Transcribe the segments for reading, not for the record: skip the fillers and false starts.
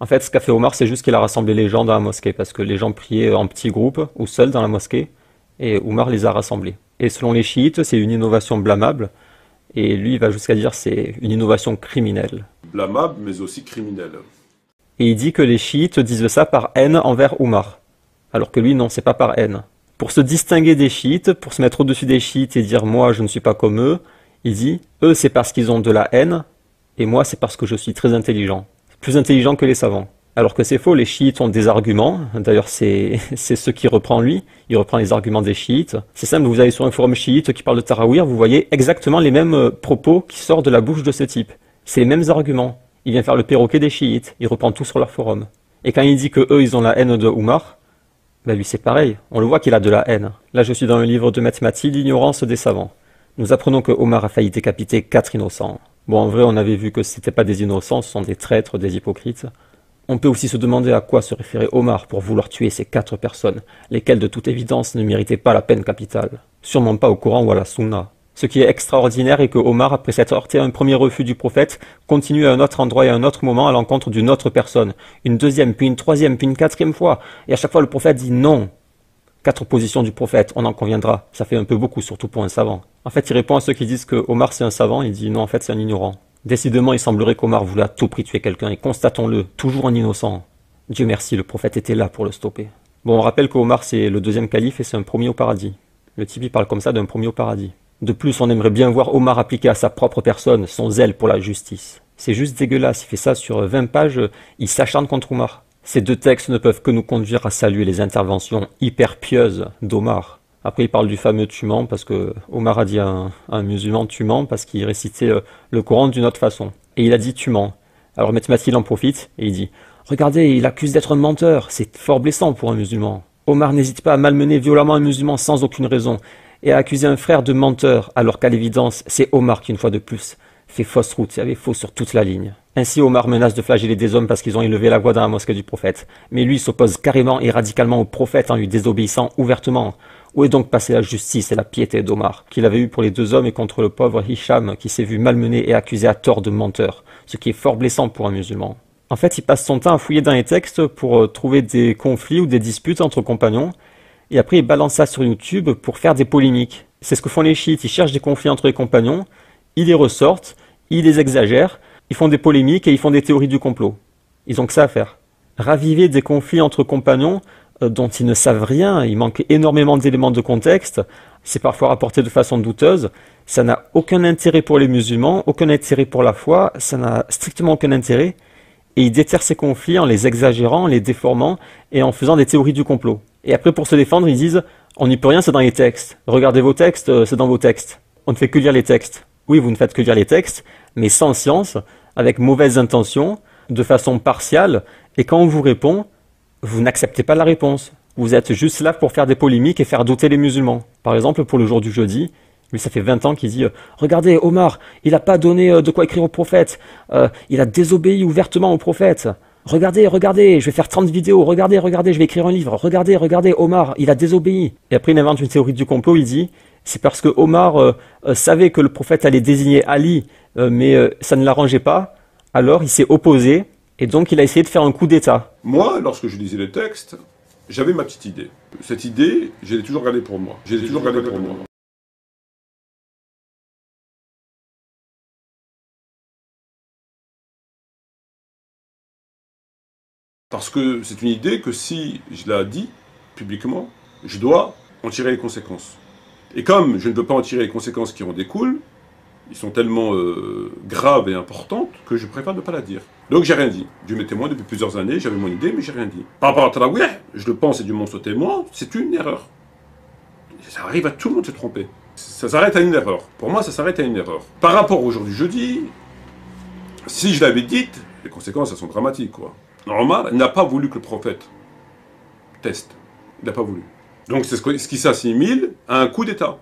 En fait, ce qu'a fait Omar, c'est juste qu'il a rassemblé les gens dans la mosquée, parce que les gens priaient en petits groupes ou seuls dans la mosquée, et Omar les a rassemblés. Et selon les chiites, c'est une innovation blâmable, et lui, il va jusqu'à dire c'est une innovation criminelle. Blâmable, mais aussi criminel. Et il dit que les chiites disent ça par haine envers Omar, alors que lui, non, c'est pas par haine. Pour se distinguer des chiites, pour se mettre au-dessus des chiites et dire moi, je ne suis pas comme eux, il dit eux, c'est parce qu'ils ont de la haine, et moi, c'est parce que je suis très intelligent. Plus intelligent que les savants. Alors que c'est faux, les chiites ont des arguments. D'ailleurs, c'est ce qu'il reprend lui. Il reprend les arguments des chiites. C'est simple, vous allez sur un forum chiite qui parle de Tarawih, vous voyez exactement les mêmes propos qui sortent de la bouche de ce type. C'est les mêmes arguments. Il vient faire le perroquet des chiites. Il reprend tout sur leur forum. Et quand il dit que eux, ils ont la haine de Omar, ben lui, c'est pareil. On le voit qu'il a de la haine. Là, je suis dans le livre de Mehmeti, l'ignorance des savants. Nous apprenons que Omar a failli décapiter 4 innocents. Bon, en vrai, on avait vu que c'était pas des innocents, ce sont des traîtres, des hypocrites. On peut aussi se demander à quoi se référait Omar pour vouloir tuer ces 4 personnes, lesquelles de toute évidence ne méritaient pas la peine capitale. Sûrement pas au Coran ou à la Sunna. Ce qui est extraordinaire est que Omar, après s'être heurté à un premier refus du prophète, continue à un autre endroit et à un autre moment à l'encontre d'une autre personne. Une deuxième, puis une troisième, puis une quatrième fois. Et à chaque fois, le prophète dit non. 4 positions du prophète, on en conviendra. Ça fait un peu beaucoup, surtout pour un savant. En fait, il répond à ceux qui disent que Omar c'est un savant, il dit non, en fait c'est un ignorant. Décidément, il semblerait qu'Omar voulait à tout prix tuer quelqu'un, et constatons-le, toujours un innocent. Dieu merci, le prophète était là pour le stopper. Bon, on rappelle qu'Omar c'est le deuxième calife et c'est un premier au paradis. Le type il parle comme ça d'un premier au paradis. De plus, on aimerait bien voir Omar appliquer à sa propre personne son zèle pour la justice. C'est juste dégueulasse, il fait ça sur 20 pages, il s'acharne contre Omar. Ces 2 textes ne peuvent que nous conduire à saluer les interventions hyper pieuses d'Omar. Après, il parle du fameux tu mens, parce que Omar a dit à un musulman tu mens, parce qu'il récitait le Coran d'une autre façon. Et il a dit tu mens. Alors Mehmeti en profite, et il dit regardez, il accuse d'être un menteur, c'est fort blessant pour un musulman. Omar n'hésite pas à malmener violemment un musulman sans aucune raison, et à accuser un frère de menteur, alors qu'à l'évidence, c'est Omar qui, une fois de plus, fait fausse route, il avait faux sur toute la ligne. Ainsi, Omar menace de flageller des hommes parce qu'ils ont élevé la voix dans la mosquée du prophète. Mais lui s'oppose carrément et radicalement au prophète en lui désobéissant ouvertement. Où est donc passée la justice et la piété d'Omar, qu'il avait eue pour les 2 hommes et contre le pauvre Hicham qui s'est vu malmené et accusé à tort de menteur, ce qui est fort blessant pour un musulman. En fait, il passe son temps à fouiller dans les textes pour trouver des conflits ou des disputes entre compagnons, et après il balance ça sur YouTube pour faire des polémiques. C'est ce que font les chiites, ils cherchent des conflits entre les compagnons, ils les ressortent, ils les exagèrent, ils font des polémiques et ils font des théories du complot. Ils ont que ça à faire. Raviver des conflits entre compagnons dont ils ne savent rien, il manque énormément d'éléments de contexte, c'est parfois rapporté de façon douteuse, ça n'a aucun intérêt pour les musulmans, aucun intérêt pour la foi, ça n'a strictement aucun intérêt, et ils déterrent ces conflits en les exagérant, en les déformant et en faisant des théories du complot. Et après pour se défendre, ils disent « on n'y peut rien, c'est dans les textes, regardez vos textes, c'est dans vos textes, on ne fait que lire les textes ». Oui, vous ne faites que lire les textes, mais sans science, avec mauvaises intentions, de façon partiale, et quand on vous répond, vous n'acceptez pas la réponse. Vous êtes juste là pour faire des polémiques et faire douter les musulmans. Par exemple, pour le jour du jeudi, lui ça fait 20 ans qu'il dit « Regardez, Omar, il n'a pas donné de quoi écrire au prophète, il a désobéi ouvertement au prophète. Regardez, regardez, je vais faire 30 vidéos, regardez, regardez, je vais écrire un livre, regardez, regardez, Omar, il a désobéi. » Et après il invente une théorie du complot, il dit « C'est parce que Omar savait que le prophète allait désigner Ali, mais ça ne l'arrangeait pas, alors il s'est opposé, et donc il a essayé de faire un coup d'État. » Moi, lorsque je lisais les textes, j'avais ma petite idée. Cette idée, je l'ai toujours gardée pour moi. Parce que c'est une idée que si je la dis publiquement, je dois en tirer les conséquences. Et comme je ne veux pas en tirer les conséquences qui en découlent, ils sont tellement graves et importantes que je préfère ne pas la dire. Donc j'ai rien dit. Dieu m'est témoin depuis plusieurs années, j'avais mon idée, mais j'ai rien dit. Par rapport à Tarawih, je le pense et Dieu m'en soit témoin, c'est une erreur. Ça arrive à tout le monde de se tromper. Ça s'arrête à une erreur. Pour moi, ça s'arrête à une erreur. Par rapport au jour du jeudi, si je l'avais dite, les conséquences, elles sont dramatiques, quoi. Omar n'a pas voulu que le prophète teste. Il n'a pas voulu. Donc c'est ce qui s'assimile à un coup d'État.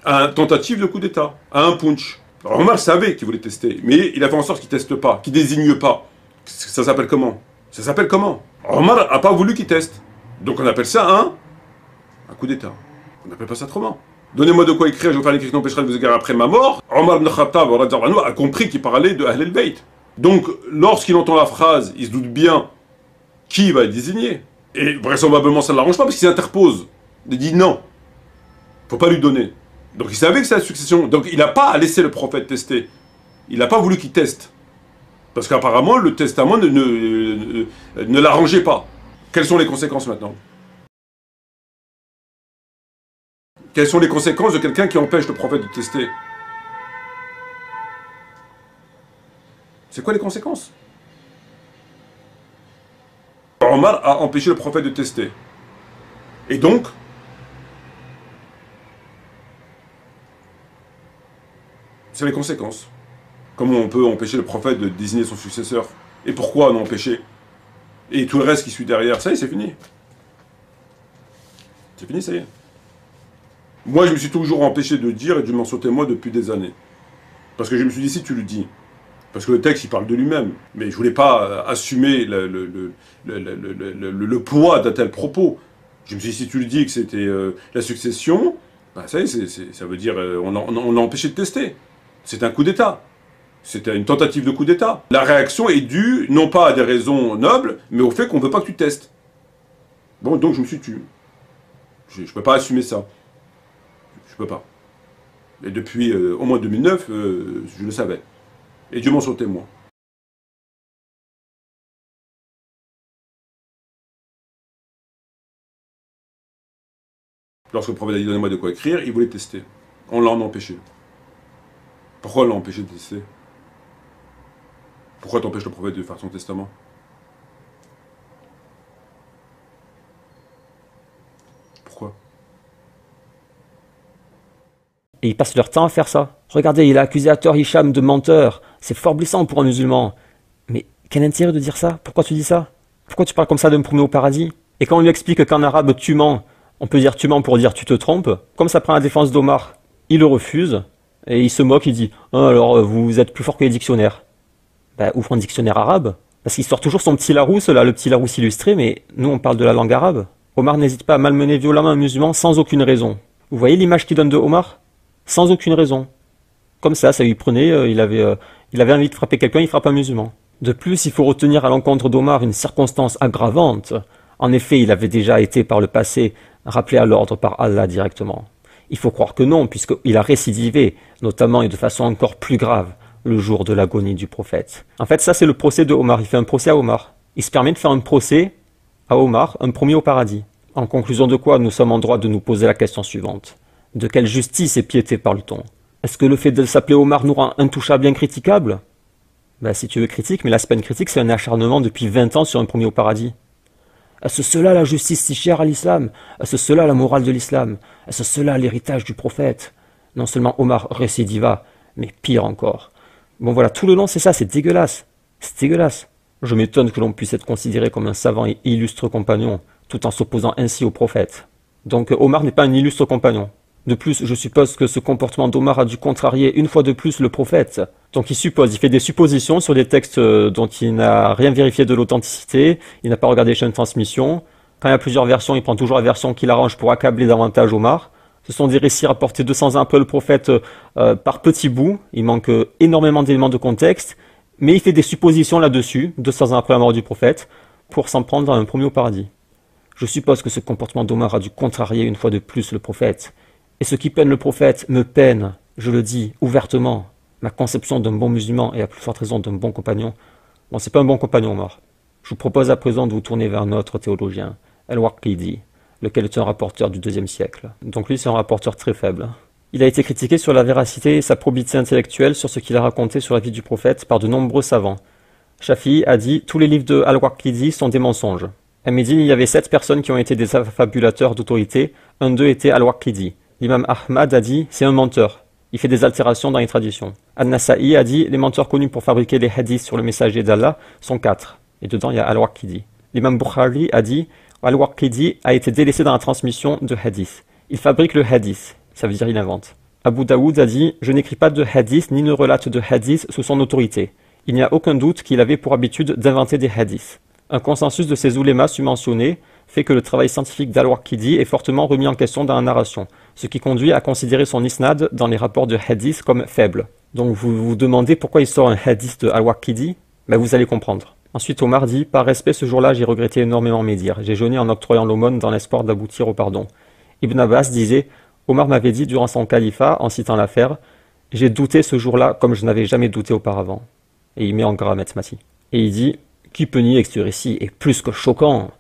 À une tentative de coup d'État. À un punch. Alors Omar savait qu'il voulait tester, mais il a fait en sorte qu'il ne teste pas, qu'il ne désigne pas. Ça s'appelle comment? Ça s'appelle comment? Omar n'a pas voulu qu'il teste. Donc on appelle ça un coup d'État. On n'appelle pas ça autrement. Donnez-moi de quoi écrire, je vais faire l'écrit qui n'empêchera de vous égarer après ma mort. Omar ibn Khattab a compris qu'il parlait de Ahl al-Bayt. Donc, lorsqu'il entend la phrase, il se doute bien qui va être désigné. Et vraisemblablement, ça ne l'arrange pas parce qu'il s'interpose. Il dit non, faut pas lui donner. Donc il savait que c'est la succession. Donc il n'a pas laissé le prophète tester. Il n'a pas voulu qu'il teste. Parce qu'apparemment, le testament ne l'arrangeait pas. Quelles sont les conséquences maintenant? Quelles sont les conséquences de quelqu'un qui empêche le prophète de tester? C'est quoi les conséquences? Omar a empêché le prophète de tester. Et donc, c'est les conséquences. Comment on peut empêcher le prophète de désigner son successeur? Et pourquoi en empêcher? Et tout le reste qui suit derrière, ça y est, c'est fini. C'est fini, ça y est. Moi, je me suis toujours empêché de dire, et Dieu m'en soit témoin depuis des années. Parce que je me suis dit, si tu le dis, parce que le texte, il parle de lui-même. Mais je voulais pas assumer le poids d'un tel propos. Je me suis dit, si tu le dis que c'était la succession, bah ça y est, ça veut dire on l'a empêché de tester. C'est un coup d'État. C'était une tentative de coup d'État. La réaction est due, non pas à des raisons nobles, mais au fait qu'on ne veut pas que tu testes. Bon, donc je me suis tué. Je ne peux pas assumer ça. Je ne peux pas. Et depuis au moins 2009, je le savais. Et Dieu m'en soit témoin. Lorsque le prophète a dit donnez-moi de quoi écrire, il voulait tester. On l'a empêché. Pourquoi on l'a empêché de tester? Pourquoi t'empêches le prophète de faire son testament? Pourquoi? Et ils passent leur temps à faire ça. Regardez, il a accusé à tort Hicham de menteur. C'est fort blessant pour un musulman. Mais quel intérêt de dire ça? Pourquoi tu dis ça? Pourquoi tu parles comme ça de me promener au paradis? Et quand on lui explique qu'en arabe tu mens, on peut dire tu mens pour dire tu te trompes, comme ça prend la défense d'Omar, il le refuse, et il se moque, il dit oh, alors vous êtes plus fort que les dictionnaires. Bah ouvre un dictionnaire arabe. Parce qu'il sort toujours son petit Larousse, là, le petit Larousse illustré, mais nous on parle de la langue arabe. Omar n'hésite pas à malmener violemment un musulman sans aucune raison. Vous voyez l'image qu'il donne de Omar? Sans aucune raison. Comme ça lui prenait, il avait envie de frapper quelqu'un, il frappe un musulman. De plus, il faut retenir à l'encontre d'Omar une circonstance aggravante. En effet, il avait déjà été par le passé rappelé à l'ordre par Allah directement. Il faut croire que non, puisqu'il a récidivé, notamment et de façon encore plus grave, le jour de l'agonie du prophète. En fait, ça c'est le procès de Omar, il fait un procès à Omar. Il se permet de faire un procès à Omar, un premier au paradis. En conclusion de quoi, nous sommes en droit de nous poser la question suivante. De quelle justice et piété parle-t-on? Est-ce que le fait de s'appeler Omar nous rend intouchable et incritiquable? Ben, si tu veux critique, mais là c'est pas une critique, c'est un acharnement depuis 20 ans sur un premier au paradis. Est-ce cela la justice si chère à l'islam? Est-ce cela la morale de l'islam? Est-ce cela l'héritage du prophète? Non seulement Omar récidiva, mais pire encore. Bon voilà, tout le long c'est ça, c'est dégueulasse. C'est dégueulasse. Je m'étonne que l'on puisse être considéré comme un savant et illustre compagnon, tout en s'opposant ainsi au prophète. Donc Omar n'est pas un illustre compagnon. De plus, je suppose que ce comportement d'Omar a dû contrarier une fois de plus le prophète. Donc il fait des suppositions sur des textes dont il n'a rien vérifié de l'authenticité, il n'a pas regardé les chaînes de transmission. Quand il y a plusieurs versions, il prend toujours la version qu'il arrange pour accabler davantage Omar. Ce sont des récits rapportés 200 ans après le prophète par petits bouts, il manque énormément d'éléments de contexte, mais il fait des suppositions là-dessus, 200 ans après la mort du prophète, pour s'en prendre à un premier au paradis. Je suppose que ce comportement d'Omar a dû contrarier une fois de plus le prophète. Et ce qui peine le prophète me peine, je le dis ouvertement. Ma conception d'un bon musulman et à plus forte raison d'un bon compagnon. Bon, c'est pas un bon compagnon, Omar. Je vous propose à présent de vous tourner vers notre théologien, Al-Waqidi, lequel est un rapporteur du IIe siècle. Donc lui, c'est un rapporteur très faible. Il a été critiqué sur la véracité et sa probité intellectuelle sur ce qu'il a raconté sur la vie du prophète par de nombreux savants. Shafi'i a dit « Tous les livres de Al-Waqidi sont des mensonges ». À Médine, il y avait 7 personnes qui ont été des affabulateurs d'autorité. Un d'eux était Al-Waqidi. L'imam Ahmad a dit « c'est un menteur, il fait des altérations dans les traditions ». An-Nasa'i a dit « les menteurs connus pour fabriquer les hadiths sur le messager d'Allah sont 4 ». Et dedans, il y a Al-Waqidi. L'imam Bukhari a dit « Al-Waqidi a été délaissé dans la transmission de hadith. Il fabrique le hadith, ça veut dire il invente ». Abu Daoud a dit « je n'écris pas de hadith ni ne relate de hadith sous son autorité. Il n'y a aucun doute qu'il avait pour habitude d'inventer des hadiths ». Un consensus de ces oulémas subventionnés fait que le travail scientifique d'Al-Waqidi est fortement remis en question dans la narration, ce qui conduit à considérer son isnad dans les rapports de hadith comme faible. Donc vous vous demandez pourquoi il sort un hadith de Al-Waqidi? Ben vous allez comprendre. Ensuite Omar dit, par respect ce jour-là j'ai regretté énormément mes dires, j'ai jeûné en octroyant l'aumône dans l'espoir d'aboutir au pardon. Ibn Abbas disait, Omar m'avait dit durant son califat, en citant l'affaire, j'ai douté ce jour-là comme je n'avais jamais douté auparavant. Et il met en gras Mati. Et il dit, qui peut nier que ce récit est plus que choquant?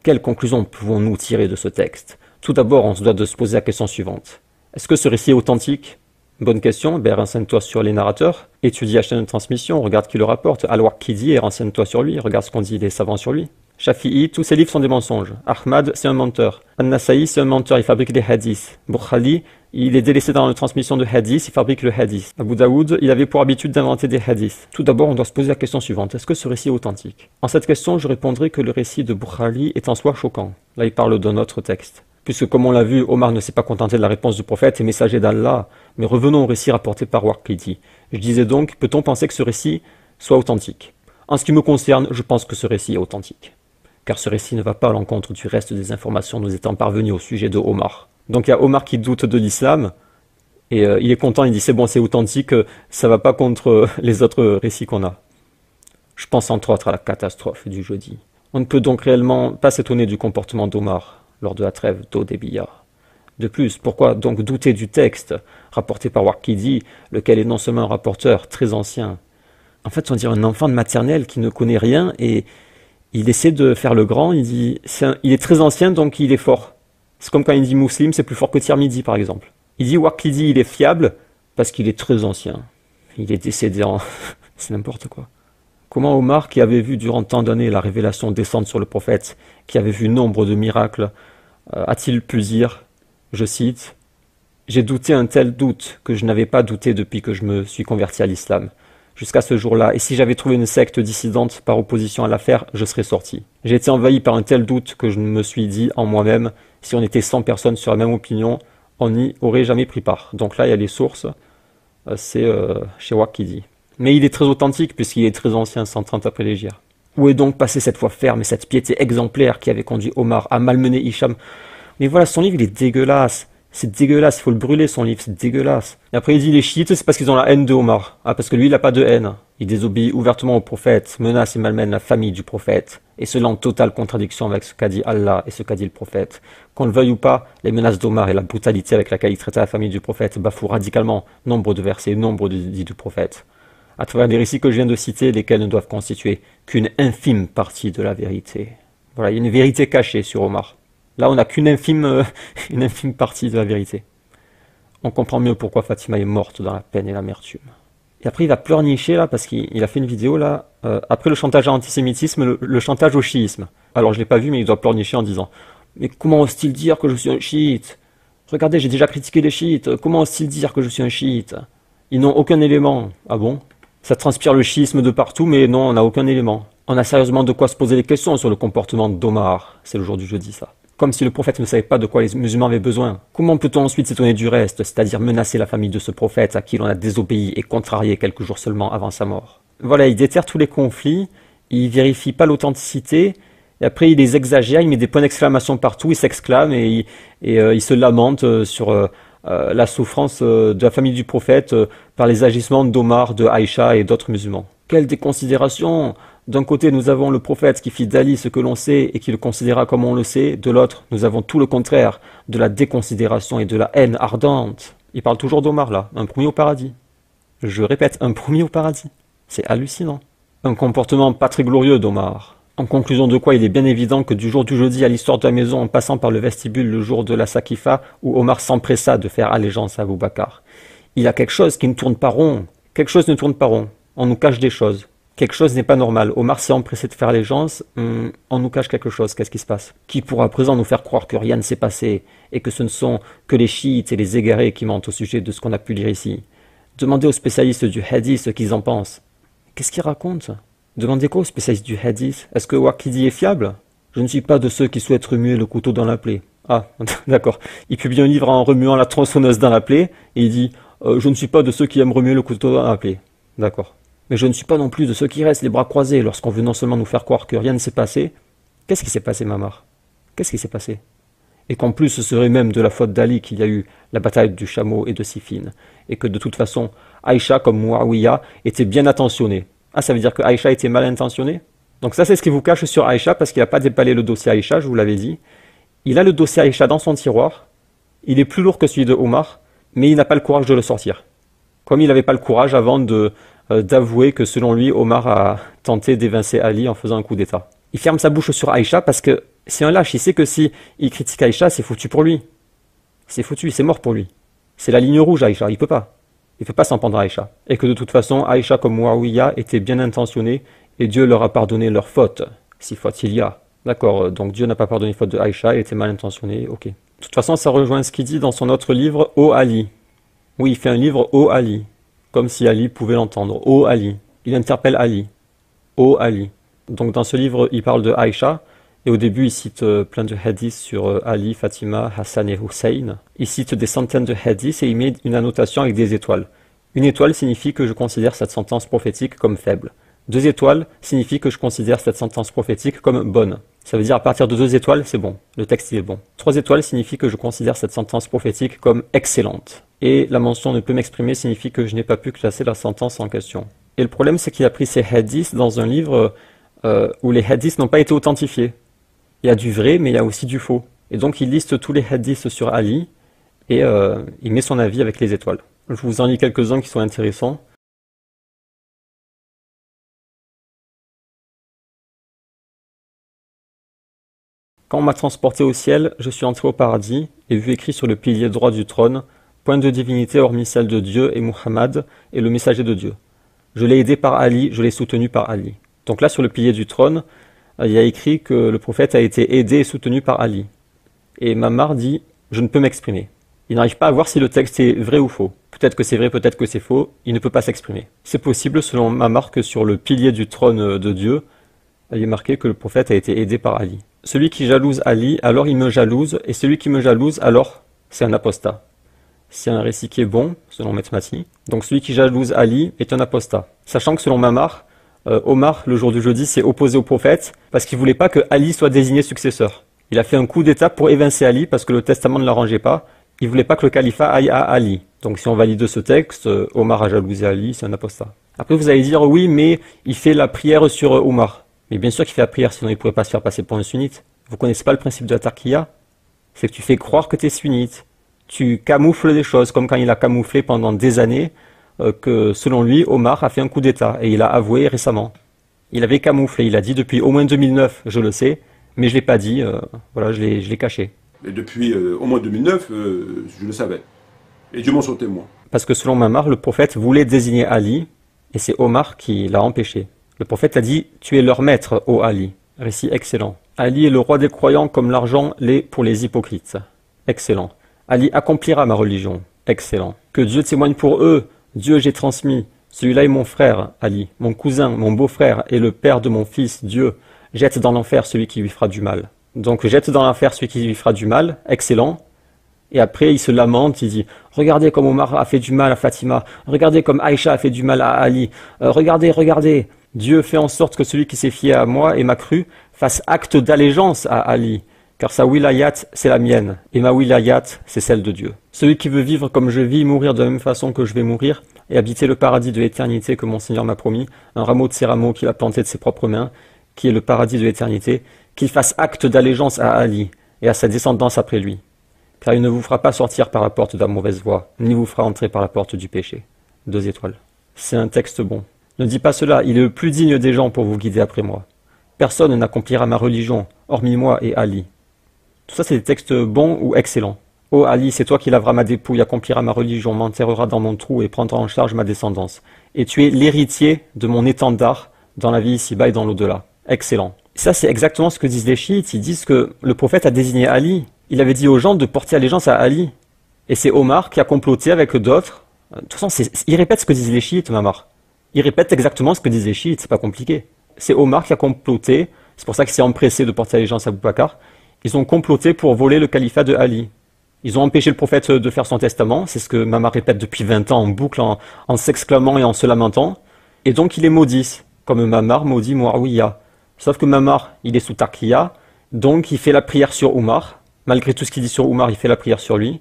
Quelles conclusions pouvons-nous tirer de ce texte? Tout d'abord, on se doit de se poser la question suivante. Est-ce que ce récit est authentique? Bonne question, ben renseigne-toi sur les narrateurs, étudie la chaîne de transmission, regarde qui le rapporte, Al-Waqidi et renseigne-toi sur lui, regarde ce qu'ont dit les savants sur lui. Shafi'i, tous ses livres sont des mensonges. Ahmad, c'est un menteur. An-Nasa'i, c'est un menteur, il fabrique des hadiths. Bukhari, il est délaissé dans la transmission de hadiths, il fabrique le hadith. Abu Daoud, il avait pour habitude d'inventer des hadiths. Tout d'abord, on doit se poser la question suivante, est-ce que ce récit est authentique? En cette question, je répondrai que le récit de Bukhari est en soi choquant. Là, il parle d'un autre texte. Puisque, comme on l'a vu, Omar ne s'est pas contenté de la réponse du prophète et messager d'Allah. Mais revenons au récit rapporté par Waqidi. Je disais donc, peut-on penser que ce récit soit authentique? En ce qui me concerne, je pense que ce récit est authentique. Car ce récit ne va pas à l'encontre du reste des informations nous étant parvenues au sujet de Omar. Donc il y a Omar qui doute de l'islam, et il est content, il dit c'est bon, c'est authentique, ça va pas contre les autres récits qu'on a. Je pense entre autres à la catastrophe du jeudi. On ne peut donc réellement pas s'étonner du comportement d'Omar lors de la trêve d'Hudaybiya. De plus, pourquoi donc douter du texte rapporté par Waqidi, lequel est non seulement un rapporteur très ancien, en fait on dirait un enfant de maternelle qui ne connaît rien et il essaie de faire le grand, il dit il est très ancien donc il est fort. C'est comme quand il dit Muslim, c'est plus fort que Tirmidhi par exemple. Il dit Waqidi il est fiable parce qu'il est très ancien. Il est décédé en... c'est n'importe quoi. Comment Omar, qui avait vu durant tant d'années la révélation descendre sur le prophète, qui avait vu nombre de miracles, a-t-il pu dire, je cite, « J'ai douté un tel doute que je n'avais pas douté depuis que je me suis converti à l'islam. Jusqu'à ce jour-là, et si j'avais trouvé une secte dissidente par opposition à l'affaire, je serais sorti. J'ai été envahi par un tel doute que je me suis dit en moi-même, si on était 100 personnes sur la même opinion, on n'y aurait jamais pris part. » Donc là, il y a les sources, c'est chez Waqidi. Mais il est très authentique puisqu'il est très ancien, 130 après l'Hégire. Où est donc passée cette foi ferme et cette piété exemplaire qui avait conduit Omar à malmener Hicham? Mais voilà, son livre il est dégueulasse. C'est dégueulasse, il faut le brûler son livre, c'est dégueulasse. Et après il dit les chiites, c'est parce qu'ils ont la haine de Omar. Ah, parce que lui il n'a pas de haine. Il désobéit ouvertement au prophète, menace et malmène la famille du prophète. Et cela en totale contradiction avec ce qu'a dit Allah et ce qu'a dit le prophète. Qu'on le veuille ou pas, les menaces d'Omar et la brutalité avec laquelle il traitait la famille du prophète bafouent radicalement nombre de versets, nombre de dits du prophète. À travers les récits que je viens de citer, lesquels ne doivent constituer qu'une infime partie de la vérité. Voilà, il y a une vérité cachée sur Omar. Là, on n'a qu'une infime, une infime partie de la vérité. On comprend mieux pourquoi Fatima est morte dans la peine et l'amertume. Et après, il va pleurnicher, là, parce qu'il a fait une vidéo, là, après le chantage à l'antisémitisme, le chantage au chiisme. Alors, je ne l'ai pas vu, mais il doit pleurnicher en disant « Mais comment ose-t-il dire que je suis un chiite? Regardez, j'ai déjà critiqué les chiites. Comment ose-t-il dire que je suis un chiite? Ils n'ont aucun élément. » Ah bon? Ça transpire le chiisme de partout, mais non, on n'a aucun élément. On a sérieusement de quoi se poser des questions sur le comportement d'Omar. C'est le jour du jeudi, ça. Comme si le prophète ne savait pas de quoi les musulmans avaient besoin. Comment peut-on ensuite s'étonner du reste, c'est-à-dire menacer la famille de ce prophète à qui l'on a désobéi et contrarié quelques jours seulement avant sa mort? Voilà, il déterre tous les conflits, il vérifie pas l'authenticité, et après il les exagère, il met des points d'exclamation partout, il s'exclame et il se lamente sur la souffrance de la famille du prophète par les agissements d'Omar, de Aïcha et d'autres musulmans. Quelle déconsidération! D'un côté, nous avons le prophète qui fit d'Ali ce que l'on sait et qui le considéra comme on le sait. De l'autre, nous avons tout le contraire, de la déconsidération et de la haine ardente. Il parle toujours d'Omar là, un premier au paradis. Je répète, un premier au paradis. C'est hallucinant. Un comportement pas très glorieux d'Omar. En conclusion de quoi, il est bien évident que du jour du jeudi à l'histoire de la maison, en passant par le vestibule le jour de la Sakifa, où Omar s'empressa de faire allégeance à Abou Bakar. Il y a quelque chose qui ne tourne pas rond. Quelque chose ne tourne pas rond. On nous cache des choses. Quelque chose n'est pas normal. Omar s'est empressé de faire allégeance. On nous cache quelque chose. Qu'est-ce qui se passe? Qui pourra à présent nous faire croire que rien ne s'est passé et que ce ne sont que les chiites et les égarés qui mentent au sujet de ce qu'on a pu lire ici? Demandez aux spécialistes du hadith ce qu'ils en pensent. Qu'est-ce qu'ils racontent? Demandez quoi aux spécialistes du hadith? Est-ce que Waqidi est fiable? Je ne suis pas de ceux qui souhaitent remuer le couteau dans la plaie. Ah, d'accord. Il publie un livre en remuant la tronçonneuse dans la plaie et il dit je ne suis pas de ceux qui aiment remuer le couteau dans la plaie. D'accord. Mais je ne suis pas non plus de ceux qui restent les bras croisés lorsqu'on veut non seulement nous faire croire que rien ne s'est passé. Qu'est-ce qui s'est passé, Mamar? Qu'est-ce qui s'est passé? Et qu'en plus ce serait même de la faute d'Ali qu'il y a eu la bataille du chameau et de Siffin, et que de toute façon, Aïcha comme Muawiyah était bien attentionnée. Ah, ça veut dire que Aïcha était mal intentionnée? Donc ça, c'est ce qui vous cache sur Aïcha, parce qu'il n'a pas déballé le dossier Aïcha, je vous l'avais dit. Il a le dossier Aïcha dans son tiroir, il est plus lourd que celui de Omar, mais il n'a pas le courage de le sortir. Comme il n'avait pas le courage avant d'avouer que selon lui, Omar a tenté d'évincer Ali en faisant un coup d'état. Il ferme sa bouche sur Aïcha parce que c'est un lâche, il sait que si il critique Aïcha, c'est foutu pour lui. C'est foutu, c'est mort pour lui. C'est la ligne rouge Aïcha, il peut pas. Il peut pas s'en prendre à Aïcha. Et que de toute façon, Aïcha comme Muawiyah étaient bien intentionnés et Dieu leur a pardonné leurs fautes, si faute il y a. D'accord, donc Dieu n'a pas pardonné les fautes de Aïcha, il était mal intentionné, ok. De toute façon, ça rejoint ce qu'il dit dans son autre livre, Ô Ali. Oui, il fait un livre, Ô Ali, comme si Ali pouvait l'entendre. Ô Ali. Il interpelle Ali. Ô Ali. Donc dans ce livre, il parle de Aïcha, et au début, il cite plein de hadiths sur Ali, Fatima, Hassan et Hussein. Il cite des centaines de hadiths et il met une annotation avec des étoiles. Une étoile signifie que je considère cette sentence prophétique comme faible. 2 étoiles signifie que je considère cette sentence prophétique comme bonne. Ça veut dire à partir de 2 étoiles, c'est bon. Le texte, il est bon. 3 étoiles signifie que je considère cette sentence prophétique comme excellente. Et la mention ne peut m'exprimer signifie que je n'ai pas pu classer la sentence en question. Et le problème, c'est qu'il a pris ces hadiths dans un livre où les hadiths n'ont pas été authentifiés. Il y a du vrai, mais il y a aussi du faux. Et donc, il liste tous les hadiths sur Ali et il met son avis avec les étoiles. Je vous en lis quelques-uns qui sont intéressants. Quand on m'a transporté au ciel, je suis entré au paradis et vu écrit sur le pilier droit du trône, point de divinité hormis celle de Dieu et Muhammad est le messager de Dieu. Je l'ai aidé par Ali, je l'ai soutenu par Ali. Donc là, sur le pilier du trône, il y a écrit que le prophète a été aidé et soutenu par Ali. Et Mamar dit, je ne peux m'exprimer. Il n'arrive pas à voir si le texte est vrai ou faux. Peut-être que c'est vrai, peut-être que c'est faux, il ne peut pas s'exprimer. C'est possible, selon Mamar, que sur le pilier du trône de Dieu, il est marqué que le prophète a été aidé par Ali. Celui qui jalouse Ali, alors il me jalouse, et celui qui me jalouse, alors c'est un apostat. C'est un récit qui est bon, selon Metmati. Donc celui qui jalouse Ali est un apostat. Sachant que selon Mamar, Omar, le jour du jeudi, s'est opposé au prophète parce qu'il voulait pas que Ali soit désigné successeur. Il a fait un coup d'état pour évincer Ali parce que le testament ne l'arrangeait pas. Il voulait pas que le califat aille à Ali. Donc si on valide ce texte, Omar a jalousé Ali, c'est un apostat. Après vous allez dire oui, mais il fait la prière sur Omar. Mais bien sûr qu'il fait la prière, sinon il pourrait pas se faire passer pour un sunnite. Vous connaissez pas le principe de la taqiyya? C'est que tu fais croire que tu es sunnite. Tu camoufles des choses, comme quand il a camouflé pendant des années que selon lui, Omar a fait un coup d'état, et il a avoué récemment. Il avait camouflé, il a dit depuis au moins 2009, je le sais, mais je l'ai pas dit, voilà, je l'ai caché. Et depuis au moins 2009, je le savais. Et Dieu m'en soit témoin. Parce que selon Mamar, le prophète voulait désigner Ali, et c'est Omar qui l'a empêché. Le prophète a dit, tu es leur maître, ô Ali. Récit excellent. Ali est le roi des croyants comme l'argent l'est pour les hypocrites. Excellent. Ali accomplira ma religion. Excellent. Que Dieu témoigne pour eux. Dieu j'ai transmis. Celui-là est mon frère, Ali. Mon cousin, mon beau-frère et le père de mon fils, Dieu. Jette dans l'enfer celui qui lui fera du mal. Donc jette dans l'enfer celui qui lui fera du mal. Excellent. Et après il se lamente, il dit « Regardez comme Omar a fait du mal à Fatima. Regardez comme Aïcha a fait du mal à Ali. Regardez, regardez. Dieu fait en sorte que celui qui s'est fié à moi et m'a cru fasse acte d'allégeance à Ali. Car sa wilayat, c'est la mienne, et ma wilayat, c'est celle de Dieu. Celui qui veut vivre comme je vis, mourir de la même façon que je vais mourir, et habiter le paradis de l'éternité que mon Seigneur m'a promis, un rameau de ses rameaux qu'il a planté de ses propres mains, qui est le paradis de l'éternité, qu'il fasse acte d'allégeance à Ali, et à sa descendance après lui. Car il ne vous fera pas sortir par la porte de la mauvaise voie, ni vous fera entrer par la porte du péché. 2 étoiles. C'est un texte bon. Ne dis pas cela, il est le plus digne des gens pour vous guider après moi. Personne n'accomplira ma religion, hormis moi et Ali. Tout ça, c'est des textes bons ou excellents. Ô Ali, c'est toi qui laveras ma dépouille, accomplira ma religion, m'enterrera dans mon trou et prendra en charge ma descendance. Et tu es l'héritier de mon étendard dans la vie ici-bas et dans l'au-delà. Excellent. Ça, c'est exactement ce que disent les chiites. Ils disent que le prophète a désigné Ali. Il avait dit aux gens de porter allégeance à Ali. Et c'est Omar qui a comploté avec d'autres. De toute façon, il répète ce que disent les chiites, Mamar. Il répète exactement ce que disent les chiites, c'est pas compliqué. C'est Omar qui a comploté, c'est pour ça qu'il s'est empressé de porter allégeance à Abu Bakr. Ils ont comploté pour voler le califat de Ali. Ils ont empêché le prophète de faire son testament, c'est ce que Mamar répète depuis 20 ans en boucle, en s'exclamant et en se lamentant. Et donc il est maudit, comme Mamar maudit Muawiyah. Sauf que Mamar, il est sous Taqiyya, donc il fait la prière sur Omar. Malgré tout ce qu'il dit sur Omar, il fait la prière sur lui,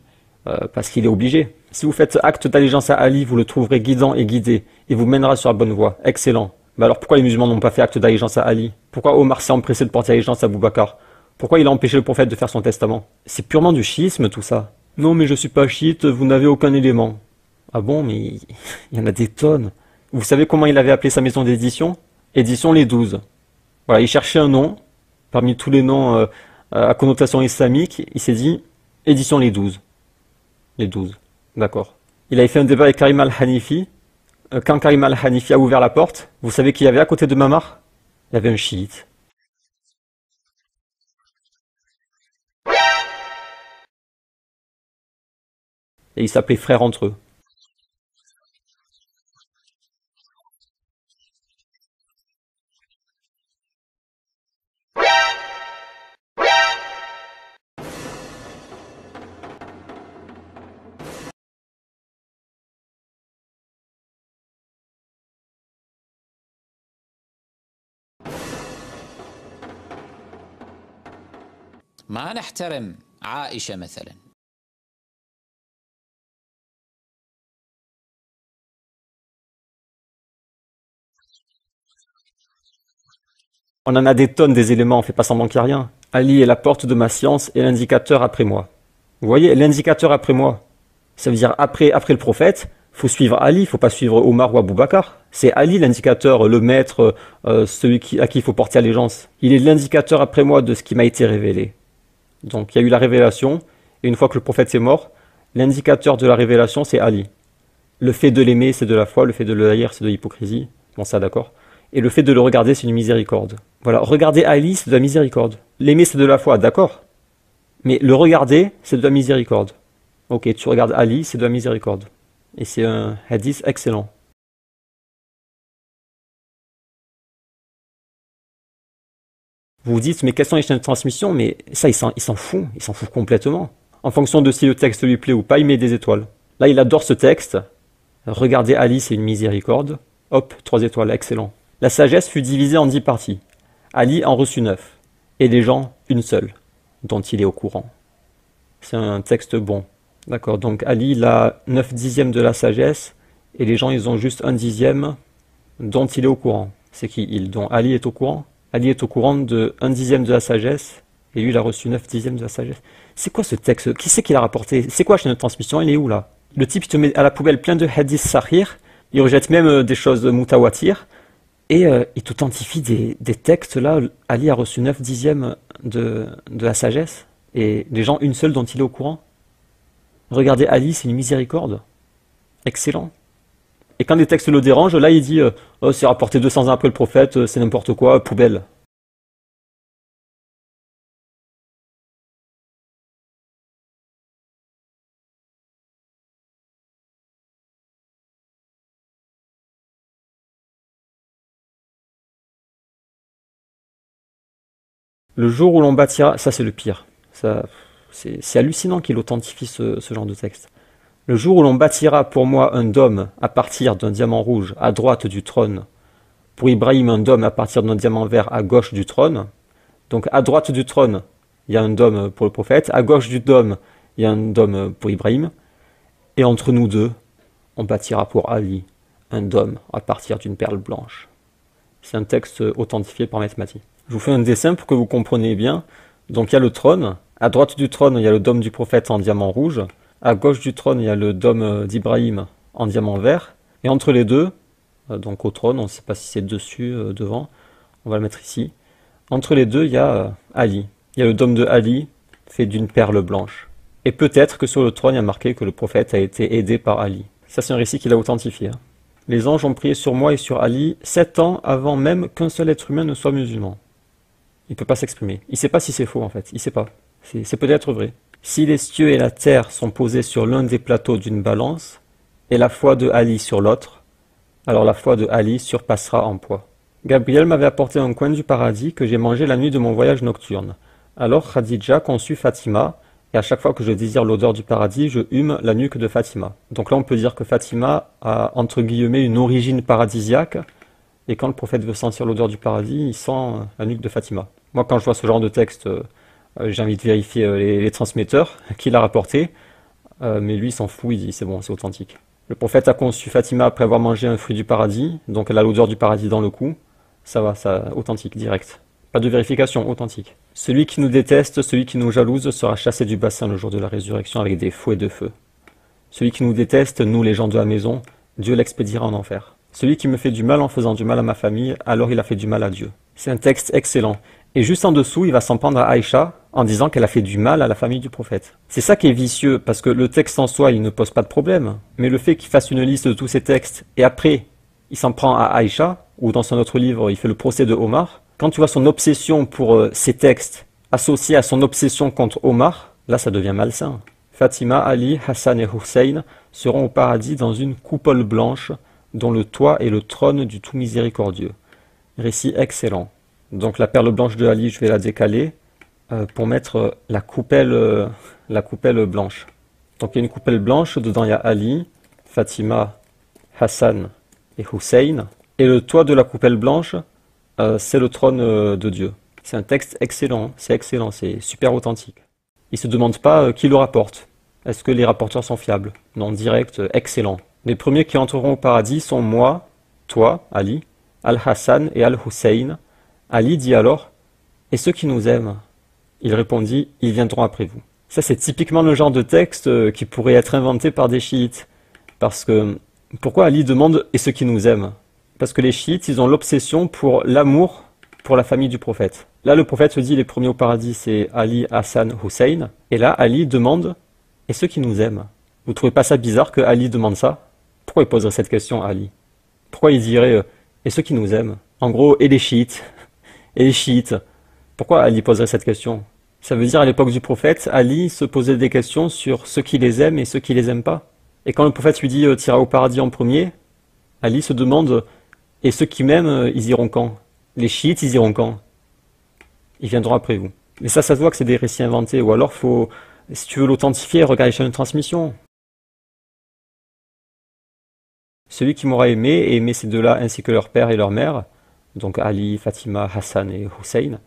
parce qu'il est obligé. Si vous faites acte d'allégeance à Ali, vous le trouverez guidant et guidé, et vous mènera sur la bonne voie. Excellent. Bah alors pourquoi les musulmans n'ont pas fait acte d'allégeance à Ali? Pourquoi Omar s'est empressé de porter allégeance à Abou Bakr? Pourquoi il a empêché le prophète de faire son testament? C'est purement du chiisme tout ça. Non mais je suis pas chiite, vous n'avez aucun élément. Ah bon, mais il y en a des tonnes. Vous savez comment il avait appelé sa maison d'édition? Édition Les 12. Voilà, il cherchait un nom, parmi tous les noms à connotation islamique, il s'est dit Édition Les 12. Les 12, d'accord. Il avait fait un débat avec Karim al-Hanifi. Quand Karim al-Hanifi a ouvert la porte, vous savez qui il y avait à côté de Mamar? Il y avait un chiite. Et ils s'appelaient frères entre eux. ما نحترم عائشة مثلا. On en a des tonnes des éléments, on fait pas semblant qu'il n'y a rien. Ali est la porte de ma science et l'indicateur après moi. Vous voyez, l'indicateur après moi. Ça veut dire après le prophète, faut suivre Ali, faut pas suivre Omar ou Abou Bakr. C'est Ali l'indicateur, le maître, celui à qui il faut porter allégeance. Il est l'indicateur après moi de ce qui m'a été révélé. Donc il y a eu la révélation, et une fois que le prophète est mort, l'indicateur de la révélation c'est Ali. Le fait de l'aimer c'est de la foi, le fait de le haïr c'est de l'hypocrisie. Bon ça d'accord. Et le fait de le regarder c'est une miséricorde. Voilà, regarder Ali c'est de la miséricorde. L'aimer c'est de la foi, d'accord. Mais le regarder c'est de la miséricorde. Ok, tu regardes Ali, c'est de la miséricorde. Et c'est un hadith excellent. Vous vous dites, mais quelles sont les chaînes de transmission? Mais ça, il s'en fout complètement. En fonction de si le texte lui plaît ou pas, il met des étoiles. Là, il adore ce texte. Regardez Ali, c'est une miséricorde. Hop, 3 étoiles, excellent. La sagesse fut divisée en 10 parties. Ali en reçut 9. Et les gens, une seule, dont il est au courant. C'est un texte bon. D'accord, donc Ali, il a 9 dixièmes de la sagesse, et les gens, ils ont juste 1 dixième dont il est au courant. C'est qui il? Dont Ali est au courant? Ali est au courant de 1 dixième de la sagesse, et lui, il a reçu 9 dixièmes de la sagesse. C'est quoi ce texte? Qui c'est qui l'a rapporté? C'est quoi la chaîne de transmission? Il est où, là? Le type, il te met à la poubelle plein de hadiths sahih, il rejette même des choses mutawatir, et il t'authentifie des textes, là, Ali a reçu 9 dixièmes de la sagesse, et les gens, une seule dont il est au courant. Regardez Ali, c'est une miséricorde. Excellent. Et quand les textes le dérangent, là il dit oh, c'est rapporté 200 ans après le prophète, c'est n'importe quoi, poubelle. Le jour où l'on bâtira, ça c'est le pire. Ça, c'est hallucinant qu'il authentifie ce genre de texte. Le jour où l'on bâtira pour moi un dôme à partir d'un diamant rouge à droite du trône, pour Ibrahim un dôme à partir d'un diamant vert à gauche du trône, donc à droite du trône, il y a un dôme pour le prophète, à gauche du dôme, il y a un dôme pour Ibrahim, et entre nous deux, on bâtira pour Ali un dôme à partir d'une perle blanche. C'est un texte authentifié par Maître Mati. Je vous fais un dessin pour que vous compreniez bien. Donc il y a le trône, à droite du trône il y a le dôme du prophète en diamant rouge, à gauche du trône il y a le dôme d'Ibrahim en diamant vert, et entre les deux, donc au trône, on ne sait pas si c'est dessus, devant, on va le mettre ici, entre les deux il y a Ali. Il y a le dôme de Ali fait d'une perle blanche. Et peut-être que sur le trône il y a marqué que le prophète a été aidé par Ali. Ça c'est un récit qu'il a authentifié. Les anges ont prié sur moi et sur Ali 7 ans avant même qu'un seul être humain ne soit musulman. Il ne peut pas s'exprimer. Il ne sait pas si c'est faux en fait. Il ne sait pas. C'est peut-être vrai. Si les cieux et la terre sont posés sur l'un des plateaux d'une balance, et la foi de Ali sur l'autre, alors la foi de Ali surpassera en poids. Gabriel m'avait apporté un coin du paradis que j'ai mangé la nuit de mon voyage nocturne. Alors Khadija conçut Fatima, et à chaque fois que je désire l'odeur du paradis, je hume la nuque de Fatima. Donc là on peut dire que Fatima a entre guillemets une origine paradisiaque, et quand le prophète veut sentir l'odeur du paradis, il sent la nuque de Fatima. Moi quand je vois ce genre de texte, j'ai envie de vérifier les transmetteurs, qui l'a rapporté, mais lui il s'en fout, il dit c'est bon, c'est authentique. Le prophète a conçu Fatima après avoir mangé un fruit du paradis, donc elle a l'odeur du paradis dans le cou. Ça va, ça, authentique, direct. Pas de vérification, authentique. Celui qui nous déteste, celui qui nous jalouse, sera chassé du bassin le jour de la résurrection avec des fouets de feu. Celui qui nous déteste, nous les gens de la maison, Dieu l'expédiera en enfer. Celui qui me fait du mal en faisant du mal à ma famille, alors il a fait du mal à Dieu. C'est un texte excellent. Et juste en dessous, il va s'en prendre à Aïcha en disant qu'elle a fait du mal à la famille du prophète. C'est ça qui est vicieux, parce que le texte en soi, il ne pose pas de problème. Mais le fait qu'il fasse une liste de tous ces textes, et après, il s'en prend à Aïcha, ou dans son autre livre, il fait le procès de Omar, quand tu vois son obsession pour ces textes associés à son obsession contre Omar, là ça devient malsain. Fatima, Ali, Hassan et Hussein seront au paradis dans une coupole blanche dont le toit est le trône du tout miséricordieux. Récit excellent. Donc la perle blanche de Ali, je vais la décaler pour mettre la coupelle blanche. Donc il y a une coupelle blanche, dedans il y a Ali, Fatima, Hassan et Hussein. Et le toit de la coupelle blanche, c'est le trône de Dieu. C'est un texte excellent, c'est super authentique. Il ne se demande pas qui le rapporte. Est-ce que les rapporteurs sont fiables? Non, direct, excellent. Les premiers qui entreront au paradis sont moi, toi, Ali, Al-Hassan et Al-Hussein. Ali dit alors, et ceux qui nous aiment? Il répondit, ils viendront après vous. Ça, c'est typiquement le genre de texte qui pourrait être inventé par des chiites. Parce que, pourquoi Ali demande, et ceux qui nous aiment? Parce que les chiites, ils ont l'obsession pour l'amour pour la famille du prophète. Là, le prophète se dit, les premiers au paradis, c'est Ali, Hassan, Hussein. Et là, Ali demande, et ceux qui nous aiment? Vous trouvez pas ça bizarre que Ali demande ça? Pourquoi il poserait cette question à Ali? Pourquoi il dirait, et ceux qui nous aiment? En gros, et les chiites? Et les chiites? Pourquoi Ali poserait cette question? Ça veut dire, à l'époque du prophète, Ali se posait des questions sur ceux qui les aiment et ceux qui les aiment pas. Et quand le prophète lui dit, t'iras au paradis en premier, Ali se demande, et ceux qui m'aiment, ils iront quand? Les chiites, ils iront quand? Ils viendront après vous. Mais ça se voit que c'est des récits inventés. Ou alors, si tu veux l'authentifier, regarde les chaînes de transmission. Celui qui m'aura aimé, et aimé ces deux-là ainsi que leur père et leur mère, donc Ali, Fatima, Hassan et Hussein,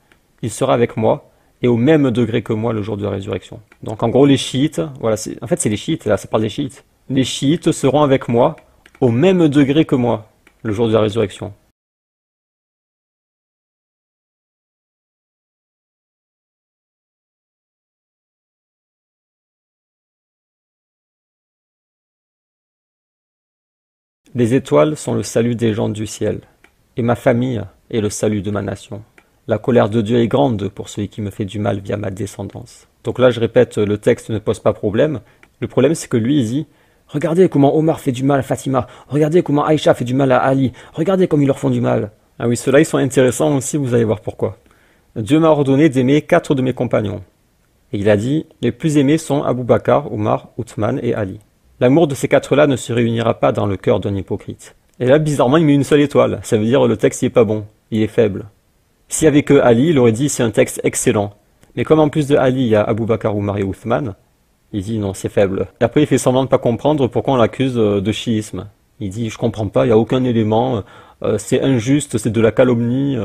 il sera avec moi, et au même degré que moi le jour de la résurrection. Donc en gros, les chiites, voilà, en fait c'est les chiites, là ça parle des chiites. Les chiites seront avec moi, au même degré que moi, le jour de la résurrection. Les étoiles sont le salut des gens du ciel, et ma famille est le salut de ma nation. La colère de Dieu est grande pour celui qui me fait du mal via ma descendance. Donc là, je répète, le texte ne pose pas problème. Le problème, c'est que lui, il dit « Regardez comment Omar fait du mal à Fatima. Regardez comment Aïcha fait du mal à Ali. Regardez comme ils leur font du mal. » Ah oui, ceux-là, ils sont intéressants aussi, vous allez voir pourquoi. Dieu m'a ordonné d'aimer 4 de mes compagnons. Et il a dit « Les plus aimés sont Abu Bakr, Omar, Othman et Ali. » L'amour de ces 4-là ne se réunira pas dans le cœur d'un hypocrite. Et là, bizarrement, il met une seule étoile. Ça veut dire le texte, il est pas bon. Il est faible. S'il y avait que Ali, il aurait dit c'est un texte excellent. Mais comme en plus de Ali, il y a Abu Bakr, Omar et Othman, il dit non, c'est faible. Et après, il fait semblant de pas comprendre pourquoi on l'accuse de chiisme. Il dit je comprends pas, il n'y a aucun élément, c'est injuste, c'est de la calomnie.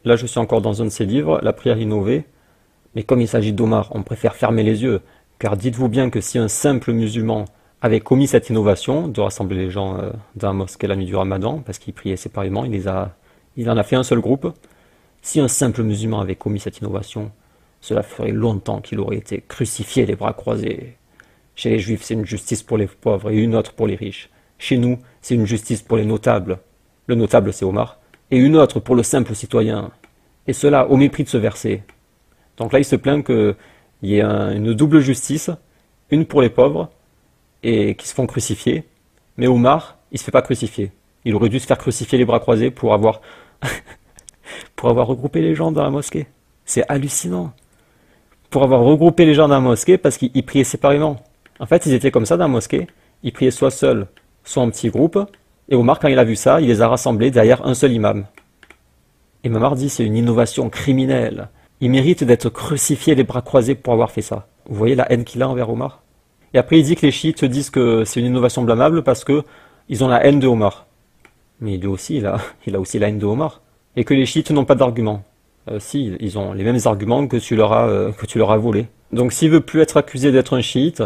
Là, je suis encore dans un de ses livres, La prière innovée. Mais comme il s'agit d'Omar, on préfère fermer les yeux. Car dites-vous bien que si un simple musulman avait commis cette innovation de rassembler les gens dans la mosquée la nuit du Ramadan, parce qu'ils priaient séparément, il en a fait un seul groupe. Si un simple musulman avait commis cette innovation, cela ferait longtemps qu'il aurait été crucifié les bras croisés. Chez les juifs, c'est une justice pour les pauvres et une autre pour les riches. Chez nous, c'est une justice pour les notables. Le notable, c'est Omar. Et une autre pour le simple citoyen. Et cela au mépris de ce verset. Donc là, il se plaint qu'il y ait une double justice, une pour les pauvres, et qui se font crucifier. Mais Omar, il se fait pas crucifier. Il aurait dû se faire crucifier les bras croisés pour avoir regroupé les gens dans la mosquée. C'est hallucinant. Pour avoir regroupé les gens dans la mosquée parce qu'ils priaient séparément. En fait, ils étaient comme ça dans la mosquée. Ils priaient soit seuls, soit en petits groupes. Et Omar, quand il a vu ça, il les a rassemblés derrière un seul imam. Et Omar dit, c'est une innovation criminelle. Il mérite d'être crucifié les bras croisés pour avoir fait ça. Vous voyez la haine qu'il a envers Omar? Et après, il dit que les chiites disent que c'est une innovation blâmable parce que ils ont la haine de Omar. Mais lui aussi, il a aussi la haine de Omar. Et que les chiites n'ont pas d'arguments. Si, ils ont les mêmes arguments que tu leur as volé. Donc s'il veut plus être accusé d'être un chiite,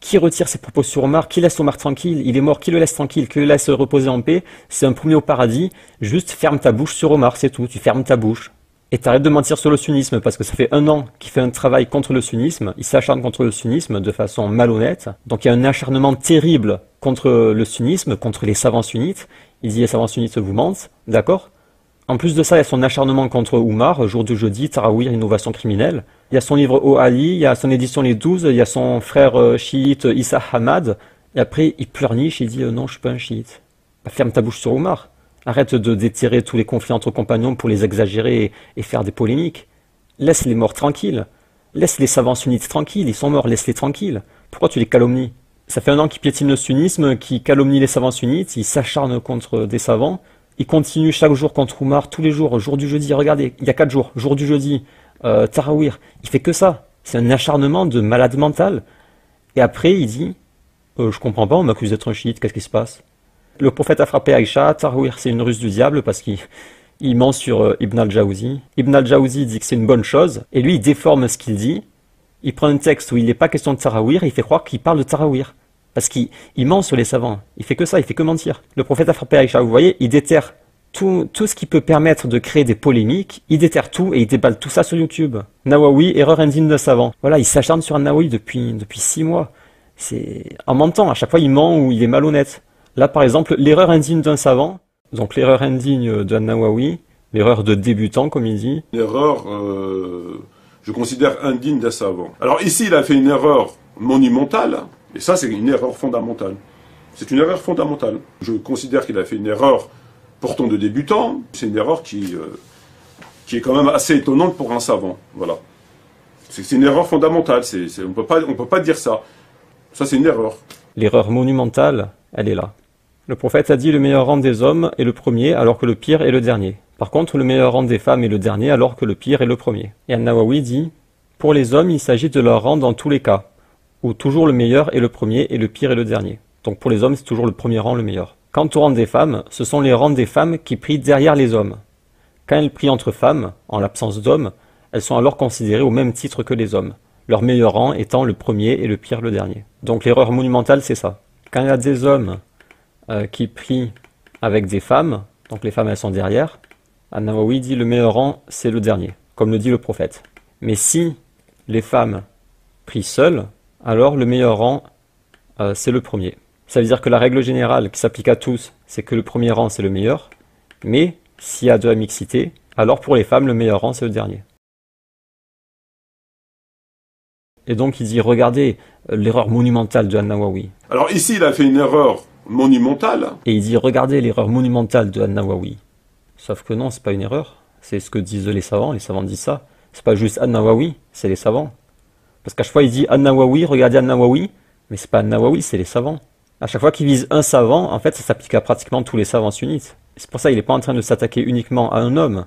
qui retire ses propos sur Omar, qui laisse Omar tranquille, il est mort, qui le laisse tranquille, qui le laisse reposer en paix, c'est un premier au paradis, juste ferme ta bouche sur Omar, c'est tout, tu fermes ta bouche. Et t'arrêtes de mentir sur le sunnisme, parce que ça fait 1 an qu'il fait un travail contre le sunnisme, il s'acharne contre le sunnisme de façon malhonnête, donc il y a un acharnement terrible contre le sunnisme, contre les savants sunnites, il dit les savants sunnites vous mentent, d'accord? En plus de ça, il y a son acharnement contre Oumar, jour du jeudi, Tarawih, innovation criminelle. Il y a son livre O Ali, il y a son édition Les 12, il y a son frère chiite Issa Hamad. Et après, il pleurniche, il dit non, je suis pas un chiite. Bah, ferme ta bouche sur Oumar. Arrête de déterrer tous les conflits entre compagnons pour les exagérer et faire des polémiques. Laisse les morts tranquilles. Laisse les savants sunnites tranquilles, ils sont morts, laisse-les tranquilles. Pourquoi tu les calomnies? Ça fait 1 an qu'il piétine le sunnisme, qu'il calomnie les savants sunnites, il s'acharne contre des savants. Il continue chaque jour contre Oumar, tous les jours, jour du jeudi, regardez, il y a 4 jours, jour du jeudi, Tarawih, il fait que ça. C'est un acharnement de malade mental. Et après, il dit, je comprends pas, on m'accuse d'être un chiite, qu'est-ce qui se passe? Le prophète a frappé Aïcha, Tarawih c'est une ruse du diable parce qu'il ment sur Ibn al-Jawzi. Ibn al-Jawzi dit que c'est une bonne chose, et lui il déforme ce qu'il dit, il prend un texte où il n'est pas question de Tarawih, et il fait croire qu'il parle de Tarawih. Parce qu'il ment sur les savants, il fait que ça, il fait que mentir. Le prophète a frappé Aïcha, vous voyez, il déterre tout ce qui peut permettre de créer des polémiques, il déterre tout et il déballe tout ça sur YouTube. Nawawi, erreur indigne d'un savant. Voilà, il s'acharne sur un Nawawi depuis 6 mois. C'est en mentant, à chaque fois il ment ou il est malhonnête. Là, par exemple, l'erreur indigne d'un savant, donc l'erreur indigne d'un Nawawi, l'erreur de débutant, comme il dit. Une erreur, je considère indigne d'un savant. Alors ici, il a fait une erreur monumentale, et ça, c'est une erreur fondamentale. C'est une erreur fondamentale. Je considère qu'il a fait une erreur pourtant de débutant. C'est une erreur qui est quand même assez étonnante pour un savant. Voilà. C'est une erreur fondamentale. On peut pas dire ça. Ça, c'est une erreur. L'erreur monumentale, elle est là. Le prophète a dit le meilleur rang des hommes est le premier, alors que le pire est le dernier. Par contre, le meilleur rang des femmes est le dernier, alors que le pire est le premier. Et An-Nawawi dit, pour les hommes, il s'agit de leur rang dans tous les cas, où toujours le meilleur est le premier et le pire est le dernier. Donc pour les hommes, c'est toujours le premier rang le meilleur. Quant au rang des femmes, ce sont les rangs des femmes qui prient derrière les hommes. Quand elles prient entre femmes, en l'absence d'hommes, elles sont alors considérées au même titre que les hommes, leur meilleur rang étant le premier et le pire le dernier. Donc l'erreur monumentale, c'est ça. Quand il y a des hommes qui prient avec des femmes, donc les femmes elles sont derrière, An-Nawawi dit le meilleur rang c'est le dernier, comme le dit le prophète. Mais si les femmes prient seules, alors le meilleur rang c'est le premier. Ça veut dire que la règle générale qui s'applique à tous, c'est que le premier rang c'est le meilleur, mais s'il y a de la mixité, alors pour les femmes le meilleur rang c'est le dernier. Et donc il dit regardez l'erreur monumentale de An-Nawawi. Alors ici il a fait une erreur monumentale. Et il dit regardez l'erreur monumentale de An-Nawawi. Sauf que non, c'est pas une erreur. C'est ce que disent les savants disent ça. C'est pas juste An-Nawawi, c'est les savants. Parce qu'à chaque fois il dit An-Nawawi, regardez An-Nawawi, mais c'est pas An-Nawawi, c'est les savants. À chaque fois qu'il vise un savant, en fait ça s'applique à pratiquement tous les savants sunnites. C'est pour ça qu'il n'est pas en train de s'attaquer uniquement à un homme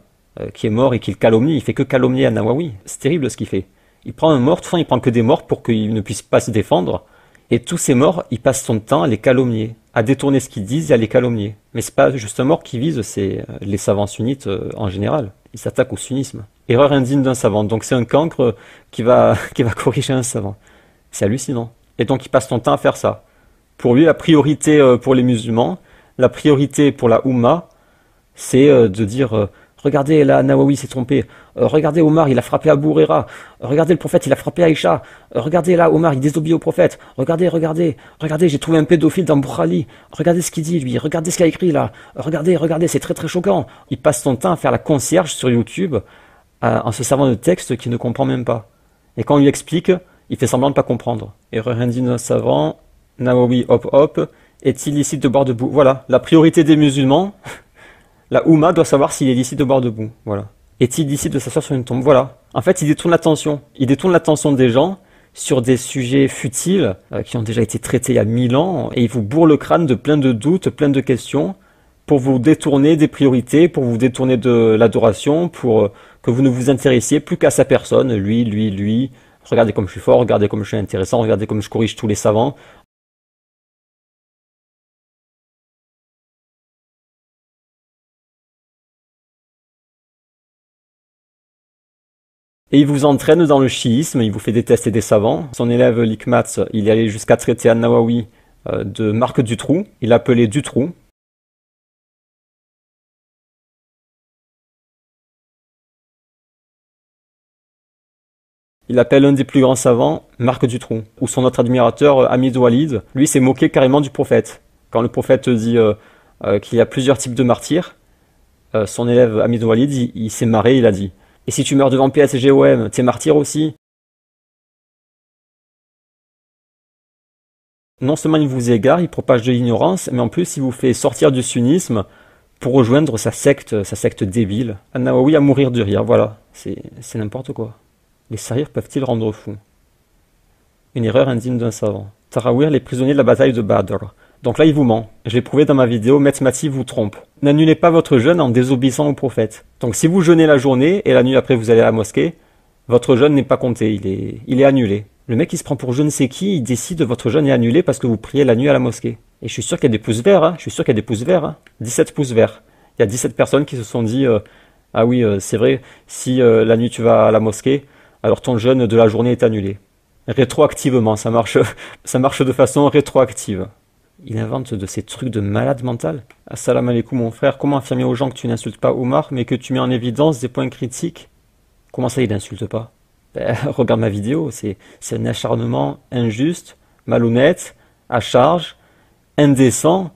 qui est mort et qu'il calomnie, il fait que calomnier An-Nawawi. C'est terrible ce qu'il fait. Il prend un mort, de toute façon il prend que des morts pour qu'il ne puisse pas se défendre. Et tous ces morts, il passe son temps à les calomnier, à détourner ce qu'ils disent et à les calomnier. Mais c'est pas juste un mort qui vise, c'est les savants sunnites en général. Ils s'attaquent au sunnisme. Erreur indigne d'un savant. Donc c'est un cancre qui va corriger un savant. C'est hallucinant. Et donc il passe son temps à faire ça. Pour lui, la priorité pour les musulmans, la priorité pour la Oumma, c'est de dire regardez là, Nawawi s'est trompé. Regardez Omar, il a frappé Abu Huraira. Regardez le prophète, il a frappé Aïcha. Regardez là, Omar, il désobéit au prophète. Regardez, j'ai trouvé un pédophile dans Bukhari. Regardez ce qu'il dit, lui. Regardez ce qu'il a écrit là. Regardez, c'est très très choquant. Il passe son temps à faire la concierge sur YouTube en se servant de textes qu'il ne comprend même pas. Et quand on lui explique, il fait semblant de ne pas comprendre. Erreur indigne d'un savant, Nawawi, hop, est-il licite de boire debout? Voilà, la priorité des musulmans. La Oumma doit savoir s'il est licite de boire debout. Voilà. Est-il licite de s'asseoir sur une tombe? Voilà. En fait, il détourne l'attention. Il détourne l'attention des gens sur des sujets futiles qui ont déjà été traités il y a 1000 ans et il vous bourre le crâne de plein de doutes, plein de questions pour vous détourner des priorités, pour vous détourner de l'adoration, pour que vous ne vous intéressiez plus qu'à sa personne. Lui. Regardez comme je suis fort, regardez comme je suis intéressant, regardez comme je corrige tous les savants. Et il vous entraîne dans le chiisme, il vous fait détester des savants. Son élève l'Ikmatz, il est allé jusqu'à traiter An-Nawawi de Marc Dutroux. Il l'appelait Dutroux. Il appelle un des plus grands savants Marc Dutroux. Ou son autre admirateur, Hamid Walid, lui s'est moqué carrément du prophète. Quand le prophète dit qu'il y a plusieurs types de martyrs, son élève Hamid Walid, il s'est marré, il a dit « Et si tu meurs devant PSGOM, t'es martyr aussi ?» Non seulement il vous égare, il propage de l'ignorance, mais en plus il vous fait sortir du sunnisme pour rejoindre sa secte débile. An-Nawawi à mourir de rire, voilà, c'est n'importe quoi. Les sahirs peuvent-ils rendre fou? Une erreur indigne d'un savant. Tarawih, les prisonniers de la bataille de Badr. Donc là, il vous ment. Je l'ai prouvé dans ma vidéo, Metmati vous trompe. N'annulez pas votre jeûne en désobéissant au prophète. Donc si vous jeûnez la journée et la nuit après vous allez à la mosquée, votre jeûne n'est pas compté, il est annulé. Le mec qui se prend pour je ne sais qui, il décide votre jeûne est annulé parce que vous priez la nuit à la mosquée. Et je suis sûr qu'il y a des pouces verts, hein. Je suis sûr qu'il y a des pouces verts, hein. 17 pouces verts. Il y a 17 personnes qui se sont dit ah oui, c'est vrai, si la nuit tu vas à la mosquée, alors ton jeûne de la journée est annulé. Rétroactivement, ça marche de façon rétroactive. Il invente de ces trucs de malade mental. Assalamu alaikum mon frère, comment affirmer aux gens que tu n'insultes pas Omar, mais que tu mets en évidence des points critiques? Comment ça il n'insulte pas? Regarde ma vidéo, c'est un acharnement injuste, malhonnête, à charge, indécent,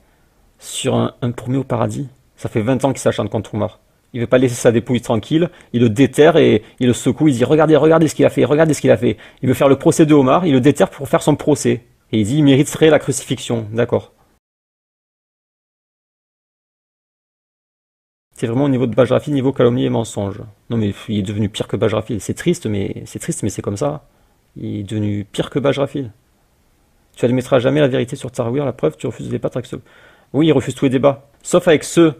sur un promis au paradis. Ça fait 20 ans qu'il s'acharne contre Omar. Il veut pas laisser sa dépouille tranquille, il le déterre et il le secoue, il dit regardez ce qu'il a fait, regardez ce qu'il a fait. Il veut faire le procès de Omar, il le déterre pour faire son procès. Et il dit il mériterait la crucifixion, d'accord. C'est vraiment au niveau de Bajrafi, niveau calomnie et mensonge. Non mais il est devenu pire que Bajrafi, c'est triste mais c'est comme ça. Il est devenu pire que Bajrafi. Tu admettras jamais la vérité sur Tarawih, la preuve, tu refuses de débattre avec ceux. Oui, il refuse tous les débats, sauf avec ceux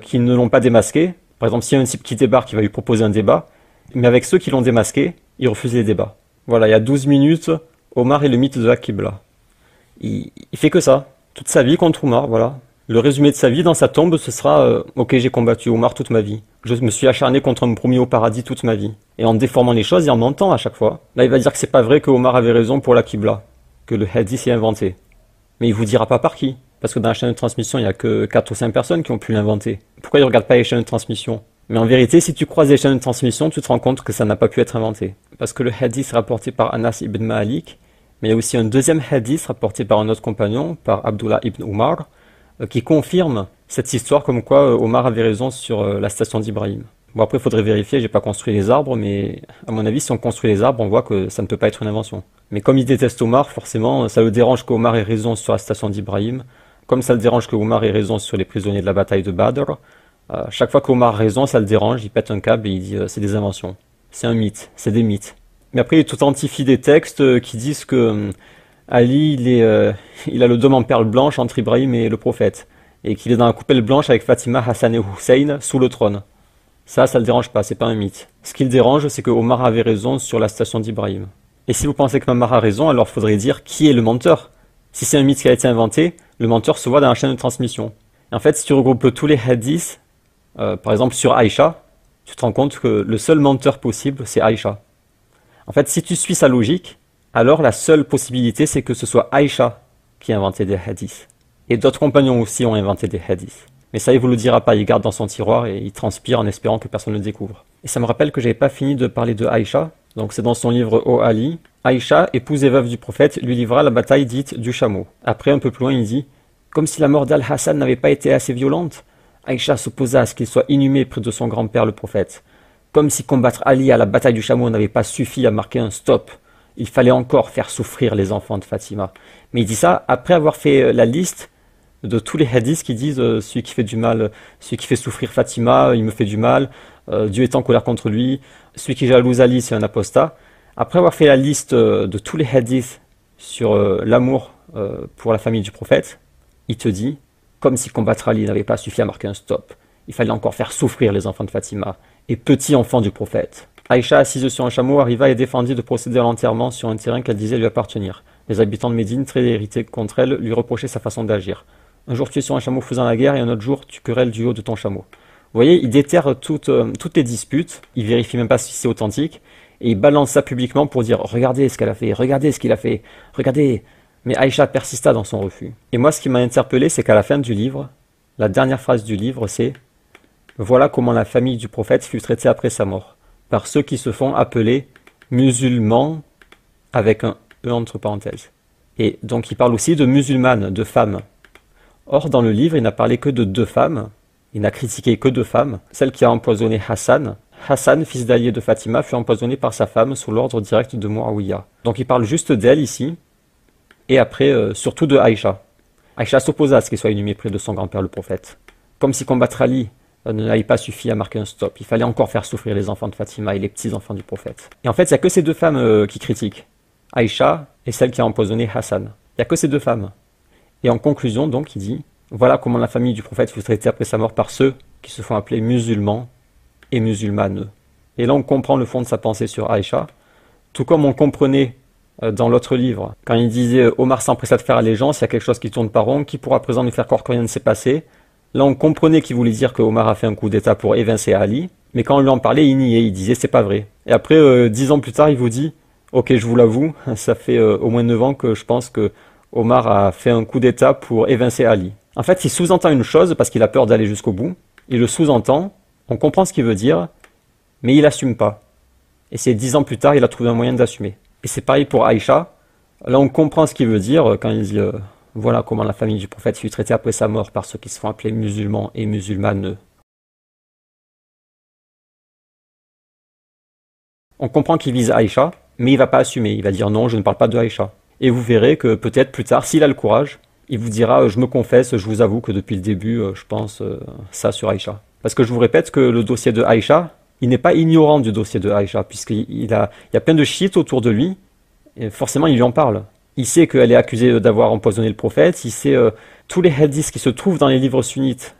qui ne l'ont pas démasqué. Par exemple, s'il y a un type qui débarque, il va lui proposer un débat. Mais avec ceux qui l'ont démasqué, il refuse les débats. Voilà, il y a 12 minutes, Omar est le mythe de la Qibla. Il fait que ça, toute sa vie contre Omar, voilà. Le résumé de sa vie dans sa tombe, ce sera ok, j'ai combattu Omar toute ma vie. Je me suis acharné contre un promis au paradis toute ma vie. Et en déformant les choses et en mentant à chaque fois. Là, il va dire que c'est pas vrai que Omar avait raison pour la Qibla, que le hadith est inventé. Mais il vous dira pas par qui. Parce que dans la chaîne de transmission, il n'y a que 4 ou 5 personnes qui ont pu l'inventer. Pourquoi il ne regarde pas les chaînes de transmission? Mais en vérité, si tu croises les chaînes de transmission, tu te rends compte que ça n'a pas pu être inventé. Parce que le hadith est rapporté par Anas ibn Malik, mais il y a aussi un deuxième hadith rapporté par un autre compagnon, par Abdullah ibn Umar, qui confirme cette histoire comme quoi Omar avait raison sur la station d'Ibrahim. Bon après, il faudrait vérifier, j'ai pas construit les arbres, mais à mon avis, si on construit les arbres, on voit que ça ne peut pas être une invention. Mais comme il déteste Omar, forcément, ça le dérange qu'Omar ait raison sur la station d'Ibrahim. Comme ça le dérange que Omar ait raison sur les prisonniers de la bataille de Badr, chaque fois qu'Omar a raison, ça le dérange, il pète un câble et il dit c'est des inventions. C'est un mythe, c'est des mythes. Mais après, il authentifie des textes qui disent que Ali, il a le dôme en perles blanches entre Ibrahim et le prophète. Et qu'il est dans la coupelle blanche avec Fatima, Hassan et Hussein sous le trône. Ça le dérange pas, c'est pas un mythe. Ce qui le dérange, c'est que Omar avait raison sur la station d'Ibrahim. Et si vous pensez que Mamar a raison, alors faudrait dire qui est le menteur. Si c'est un mythe qui a été inventé, le menteur se voit dans la chaîne de transmission. Et en fait, si tu regroupes tous les hadiths, par exemple sur Aïcha, tu te rends compte que le seul menteur possible, c'est Aïcha. En fait, si tu suis sa logique, alors la seule possibilité, c'est que ce soit Aïcha qui a inventé des hadiths. Et d'autres compagnons aussi ont inventé des hadiths. Mais ça, il vous le dira pas, il garde dans son tiroir et il transpire en espérant que personne ne le découvre. Et ça me rappelle que j'avais pas fini de parler de Aïcha. Donc c'est dans son livre Ô Ali. Aïcha, épouse et veuve du prophète, lui livra la bataille dite du chameau. Après, un peu plus loin, il dit « Comme si la mort d'Al-Hassan n'avait pas été assez violente, Aïcha s'opposa à ce qu'il soit inhumé près de son grand-père le prophète. Comme si combattre Ali à la bataille du chameau n'avait pas suffi à marquer un stop, il fallait encore faire souffrir les enfants de Fatima. » Mais il dit ça après avoir fait la liste de tous les hadiths qui disent celui qui fait du mal, celui qui fait souffrir Fatima, il me fait du mal, Dieu est en colère contre lui, celui qui jalouse Ali, c'est un apostat. Après avoir fait la liste de tous les hadiths sur l'amour pour la famille du prophète, il te dit, comme si combattre Ali n'avait pas suffi à marquer un stop, il fallait encore faire souffrir les enfants de Fatima et petits enfants du prophète. Aïcha, assise sur un chameau, arriva et défendit de procéder à l'enterrement sur un terrain qu'elle disait lui appartenir. Les habitants de Médine, très irrités contre elle, lui reprochaient sa façon d'agir. Un jour tu es sur un chameau faisant la guerre et un autre jour tu querelles du haut de ton chameau. voyez, il déterre toutes les disputes, il vérifie même pas si c'est authentique, et il balance ça publiquement pour dire « Regardez ce qu'elle a fait, regardez ce qu'il a fait, regardez !» Mais Aïcha persista dans son refus. Et moi, ce qui m'a interpellé, c'est qu'à la fin du livre, la dernière phrase du livre, c'est « Voilà comment la famille du prophète fut traitée après sa mort, par ceux qui se font appeler musulmans, avec un « e » entre parenthèses. » Et donc il parle aussi de musulmanes, de femmes. Or, dans le livre, il n'a parlé que de 2 femmes, il n'a critiqué que 2 femmes, celle qui a empoisonné Hassan. Hassan, fils d'allié de Fatima, fut empoisonné par sa femme sous l'ordre direct de Muawiyah. Donc il parle juste d'elle ici, et après surtout de Aïcha. Aïcha s'opposa à ce qu'il soit inhumé près de son grand-père le prophète. Comme si combattre Ali ne n'avait pas suffi à marquer un stop, il fallait encore faire souffrir les enfants de Fatima et les petits-enfants du prophète. Et en fait, il n'y a que ces 2 femmes qui critiquent, Aïcha et celle qui a empoisonné Hassan. Il n'y a que ces 2 femmes. Et en conclusion, donc, il dit « Voilà comment la famille du prophète fut traitée après sa mort par ceux qui se font appeler musulmans et musulmanes. » Et là, on comprend le fond de sa pensée sur Aïcha, tout comme on comprenait dans l'autre livre, quand il disait « Omar s'empressa de faire allégeance, il y a quelque chose qui tourne pas rond, qui pourra à présent nous faire croire que rien ne s'est passé ?» Là, on comprenait qu'il voulait dire que Omar a fait un coup d'état pour évincer Ali, mais quand on lui en parlait, il niait, il disait « C'est pas vrai. » Et après, 10 ans plus tard, il vous dit « Ok, je vous l'avoue, ça fait au moins 9 ans que je pense que Omar a fait un coup d'état pour évincer Ali. » En fait, il sous-entend une chose parce qu'il a peur d'aller jusqu'au bout. Il le sous-entend, on comprend ce qu'il veut dire, mais il n'assume pas. Et c'est 10 ans plus tard, il a trouvé un moyen d'assumer. Et c'est pareil pour Aïcha. Là, on comprend ce qu'il veut dire quand il dit voilà comment la famille du prophète fut traitée après sa mort par ceux qui se font appeler musulmans et musulmanes. On comprend qu'il vise Aïcha, mais il va pas assumer. Il va dire non, je ne parle pas de Aïcha. Et vous verrez que peut-être plus tard, s'il a le courage, il vous dira je me confesse, je vous avoue que depuis le début, je pense ça sur Aïcha. Parce que je vous répète que le dossier de Aïcha, il n'est pas ignorant du dossier de Aïcha, puisqu'il y a plein de chiites autour de lui, et forcément il lui en parle. Il sait qu'elle est accusée d'avoir empoisonné le prophète, il sait tous les hadiths qui se trouvent dans les livres sunnites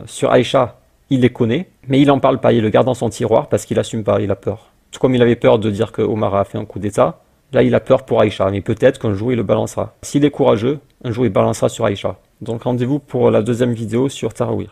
sur Aïcha, il les connaît, mais il en parle pas, il le garde dans son tiroir parce qu'il assume pas, il a peur. Tout comme il avait peur de dire que Omar a fait un coup d'état, là il a peur pour Aïcha, mais peut-être qu'un jour il le balancera. S'il est courageux, un jour il balancera sur Aïcha. Donc rendez-vous pour la 2e vidéo sur Tarawih.